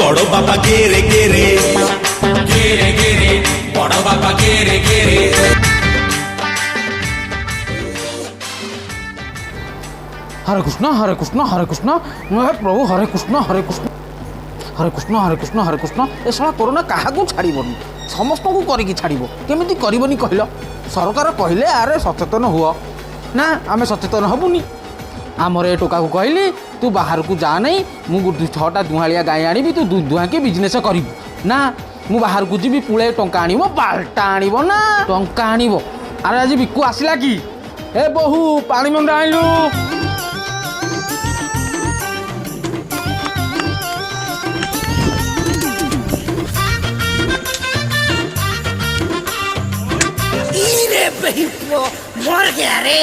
बड़ बाबा गेरे गेरे गेरे गेरे बड़ बाबा गेरे गेरे। हरे कृष्ण हरे कृष्ण हरे कृष्ण प्रभु हरे कृष्ण हरे कृष्ण हरे कृष्ण हरे कृष्ण हरे कृष्ण। ए सारा कोरोना क्या छाड़बनी समस्त को करके छाड़ब केमी करनी कहल सरकार कहले आरे सचेतन हुआ ना आम सचेतन हबुनी। आमर ए टोका को कहली तू बाहर को जा नहीं मुझे 6टा दुहालिया गाय आनी तू दुहा के बिजनेस कर ना मु बाहर को जी पुले टंका आनब बाल्टा आनब ना टंका आनब। अरे आज बिकु आसला कि ए बहु पानी मंगा आनलु मर गया रे।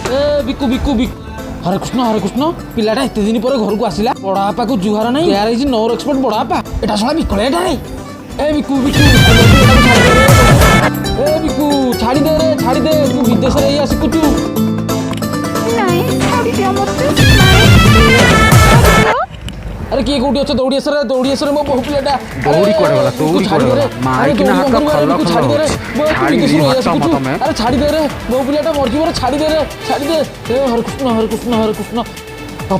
ए बिकु बिकु बिकु हरे कृष्ण पिलाटा एत दिन पर घर को आसला बड़ापा को जुहार नहीं यार इज नोर एक्सपर्ट बड़ापा एटा साला बिकलेटा रे। ए बिकु बिकु ए बिकु छाड़ी दे तू विदेश रे या सिकुचु नहीं छाड़ी दिया मत। अरे किए कोठी अच्छे दौड़ी आसरे मो बहु पिलाटा दौड़ी कोड़े वाला दौड़ी कोड़े वाला मार के ना हाथ खल्ला छाड़ी दे रे छाड़ी दी मत मत में। अरे छाड़ी दे रे बहु पिलाटा मर जीव रे छाड़ी दे ए हरे कृष्ण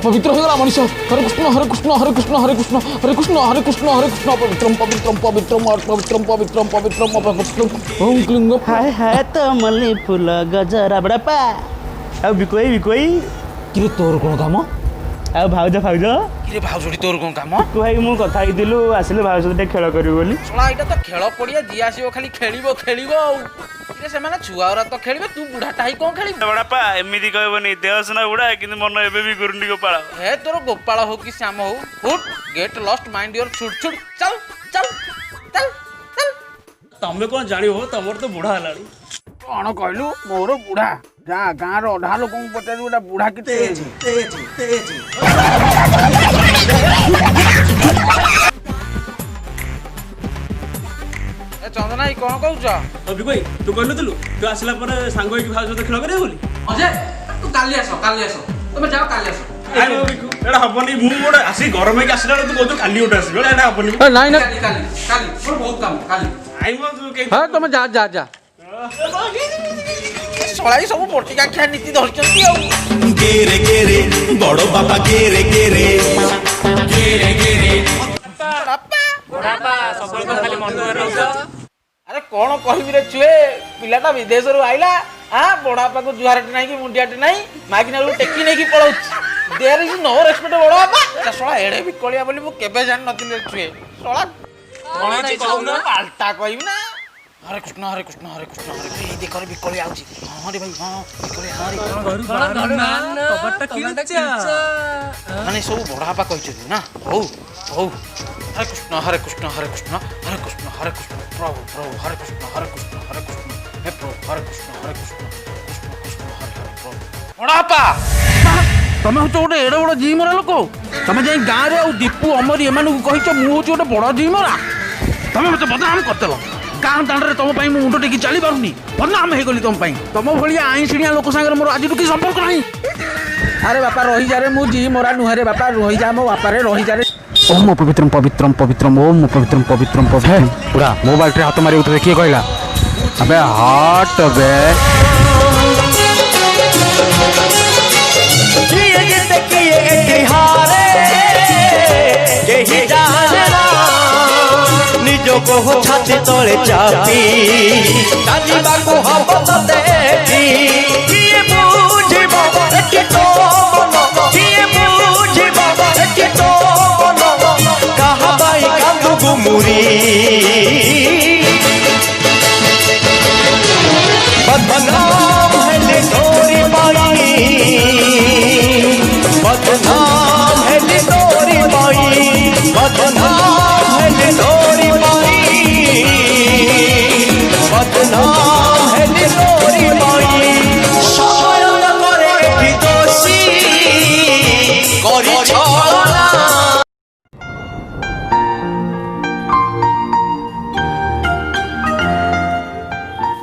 पवित्र हो गला मनीष हरे कृष्ण हरे कृष्ण हरे कृष्ण हरे कृष्ण हरे कृष्ण हरे कृष्ण हरे कृष्ण पवित्रम पवित्रम पवित्रम पवित्रम पवित्रम पवित्रम पवित्रम ओम क्लीं हाय हाय तो मल्ली फूल गजरा बड़ापा ଆଉ ବିକୋଇ କିରେ ତୋର କ'ଣ କାମ ଆଉ ଭାଉଜ କିରେ ଭାଉଜଟି ତୋର କ'ଣ କାମ ତୁ ଭାଇ ମୁଁ କଥା ହେଇଥିଲୁ ଆସିଲେ ଭାଉଜ ସହିତ ଟିକେ ଖେଳ କରିବୁ ବୋଲି। ଶଳା ଏଇଟା ତ ଖେଳ ପଡ଼ିଆ ଯିଏ ଆସିବ ଖାଲି ଖେଳିବ ଆଉ କିରେ ସେମାନେ ଛୁଆଗୁରା ତ ଖେଳିବେ ତୁ ବୁଢ଼ାଟା ହେଇ କ'ଣ ଖେଳିବୁ। ବଡ଼ାପା ଏମିତି କହିବନି ଦେହ ସିନା ବୁଢ଼ା କିନ୍ତୁ ମନ ଏବେ ବି କରୁନି ଗୋପାଳ। ହେ ତୋର ଗୋପାଳ ହଉ କି ଶ୍ୟାମ ହଉ ଫୁଟ୍ ଗେଟ୍ ଲଷ୍ଟ ମାଇଣ୍ଡ ୟୋର ଛୁଟ୍ ଚାଲ ଚାଲ ଚାଲ ଚାଲ। ତମେ କ'ଣ ଜାଣିବ ତମର ତ ବୁଢ଼ା ହେଲାଣି। କ'ଣ କହିଲୁ ମୋର ବୁଢ଼ା ଯା ଗାଁର ଅଧା ଲୋକଙ୍କୁ ପଚାରିବୁ ଗୋଟେ ବୁଢ଼ା କେତେ ଚନ୍ଦନା ଭାଇ କ'ଣ କହୁଛ ବିକୋଇ ତୁ କହିନଥିଲୁ ତୁ ଆସିଲା ପରେ ସାଙ୍ଗ ହେଇକି ଭାଉଜ ସହିତ ଖେଳ କରିବ ବୋଲି। ଅଜୟ ତୁ କାଲି ଆସ ତମେ ଯାଅ କାଲି ଆସ। ଏଇଟା ହବନି ମୁଁ ଗୋଟେ ଆସି ଗରମ ହେଇକି ଆସିଲା ବେଳକୁ ତୁ କହୁଛୁ କାଲି ଗୋଟେ ଆସିବ ଏଇଟା ହବନି। ନାଇଁ କାଲି ମୋର ବହୁତ କାମ କାଲି ହଁ ତମେ ଯା ସଳାଇ ସବୁ ମୋଟିକା ଖିଆ ନୀତି ଧରିଛନ୍ତି ଆଉ। गेरे गेरे बड़ बाबा गेरे गेरे गेरे गेरे। अरे कौन कहबी रे छुए पिलाटा विदेश रू आइला हाँ बड़ापा को जुहारटे नहीं कि मुंडियाटे नहीं मागिना टेकी नहीं कि पड़ाऊँ देयर इज नो रेस्पेक्ट बड़ापा शला एड़े भी कलिया बोली मु केबे जान नथिले छुए शला पाल्टा कहबी ना। हरे कृष्ण हरे कृष्ण हरे कृष्ण हरे कृष्ण देख रे बिकली आउची हां रे भाई हां बिकली हां रे कबट्टा किलचा माने सब बड़ापा कहछथि ना हो हरे कृष्ण हरे कृष्ण हरे कृष्ण हरे कृष्ण हरे कृष्ण प्रभु प्रभु हरे कृष्ण हरे कृष्ण हे प्रभु हरे कृष्ण कृष्ण कृष्ण हरे हरे प्रभु बड़ापा तमे हो गोटे एडे बड़ जीमरा लोक तमे जाई गाँ रे दीपू अमर एमानू कहिछ मु हो गोटे बड़ जीमरा तमे मते बदनाम करदेलो गाँ दाण्ड तुम मुंड टेकी चली पारूनी बदनाम हो गली तुम तुम भाया आईसिणिया लोक सागर मोर आज कि संपर्क ना। अरे बापा रही जा रे मु जी मोरा नुहे बापा रही जा मो बापा रे रही जा रे। ओम पवित्रम पवित्रम पवित्रम ओम पवित्रम पवित्रम पवित्रम पूरा मोबाइल रे हाथ मारी उठे किए कहला अबे हट बे निजो को हो छाती तले चापी जानिबा को हब देखी किए बुझिबो एके तो मन किए बुझिबो एके तो मन कहा बाई कांदु गुमुरी बदनाम है ले तोरी माई बदनाम है ले तोरी माई बदनाम है ले तोरी माई बदनाम है ले तोरी माई शरण करे की दोषी करी छलना।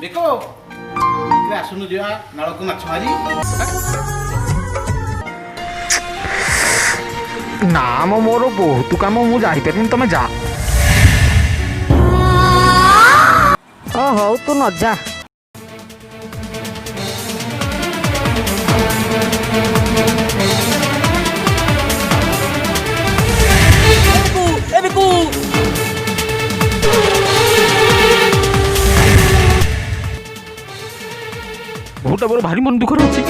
देखो आसुनु जा नाल को माछ मारी ନା ମ ମୋର ବହୁତ କାମ ମୁଁ ଯାଇପାରିବିନି ତମେ ଯା। ହଉ ତୁ ନ ଯା। ବହୁତ ମୋର ଭାରି ମନ ଦୁଃଖ ରହୁଛି।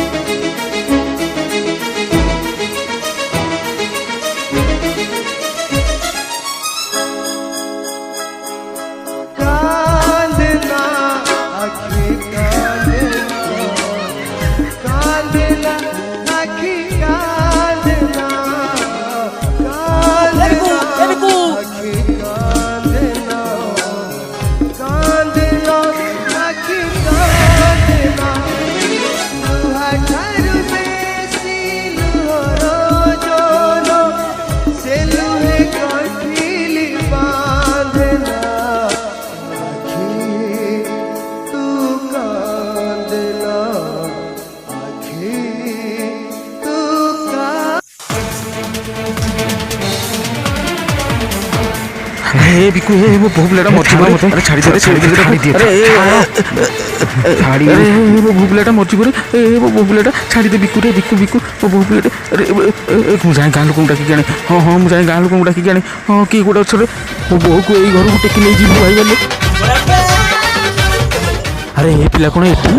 ए बिकु ए वो भूबलेटा मरची परे अरे छाड़ी दे छाड़ी दे अरे छाड़ी अरे वो भूबलेटा मरची परे ए वो भूबलेटा छाड़ी दे बिकु रे बिकु बिकु वो भूबलेटा अरे मु जाए गाँ लोक डाकी जाने हाँ हाँ मु जाए गाँ लोक डाकी जाने हाँ किए गोटे अच्छे मो बोह को यही घर को टेकी नहीं जी भाई गले अरे ये पिला कौन एठी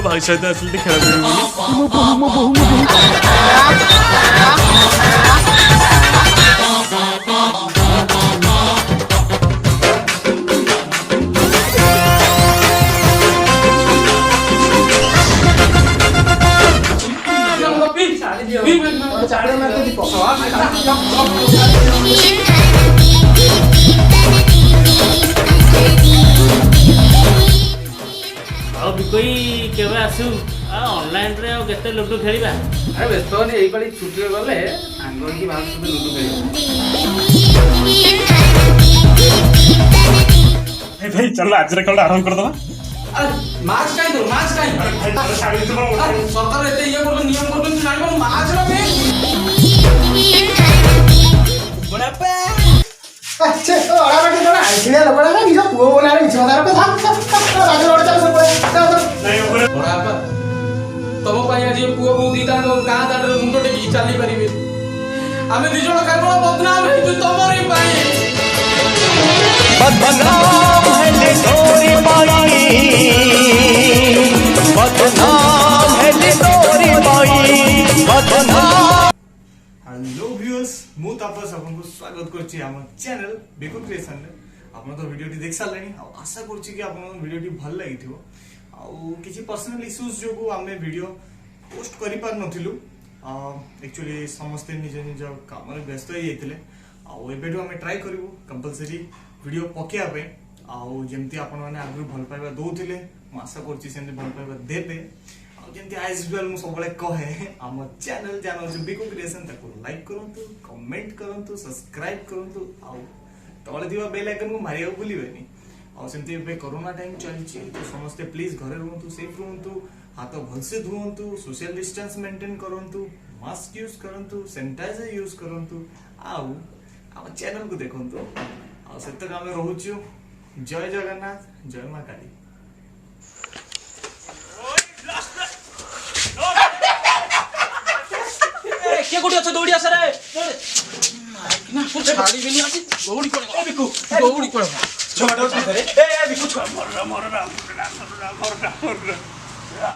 भाई सहित आसली खेल मो बोह केवे आसु ऑनलाइन रे आ केते लुडु खेलिबा अरे व्यस्त होनी एई पाली छुट्टी गले सांग होई बाहर सब लुडु खेलिबा। ए भाई चल आज रे कल आरंभ कर दवा। अरे मार्च काई दो मार्च काई भाई साड़ी दे अरे सरकार एते ये कर नियम कर तू जानिबो मार्च रे बड़ापा अच्छे तो आरा के तो आइसिया लोकड़ा ना निज पुओ बोलारे मिछदार पे था राज रोड चल सब नहीं ओकरे बड़ापा तम पाई आज पुओ बो दीता गां दाडर मुंडो टेकी चाली परिबे आमे दि जण केवल बदनाम हे तू तमरी पाई बदनाम है ले तोरी बाई बदनाम है ले तोरी बाई बदनाम। हेलो व्यूअर्स मु तापस आपको स्वागत करछि हम चैनल बिकु क्रिएशन रे आपन तो वीडियो देख सारलेनी आ आशा करछि कि आपन वीडियो भल लागिथिबो आ किछि पर्सनल इश्यूज जो को हमें वीडियो पोस्ट करि पार नथिलु एक्चुअली समस्त निज निज काम रे व्यस्त होई जाइतिले आ एबेटो हमें ट्राई करिवो कंपलसरी वीडियो पकेया पे आ जेमति आपन माने आगु भल पाइबा दोथिले म आशा करछि सेमति भल पाइबा देबे जेमती एज वेल मु सबले कहे हम चैनल जानल जो बिकु क्रिएशन ताको लाइक करंतु कमेंट करंतु सब्सक्राइब करंतु आ तळे दिवा बेल आइकन को मारिया भूलिबेनी आ सेमती बे कोरोना टाइम चलछि तो समस्त प्लीज घरे रहंतु सेफ रहंतु हाथ भलसे धुवंतु सोशल डिस्टेंस मेंटेन करंतु मास्क यूज करंतु सैनिटाइजर यूज करंतु आ हम चैनल को देखंतु आ सेतक हम रहउछु। जय जगन्नाथ जय मां काली। के गुडी अच्छा दौड़ी आसे रे ना छाड़ी बिनी आसी दौड़ी पड़े बिकु दौड़ी पड़े छोटा रे ए बिकु छोड़ मर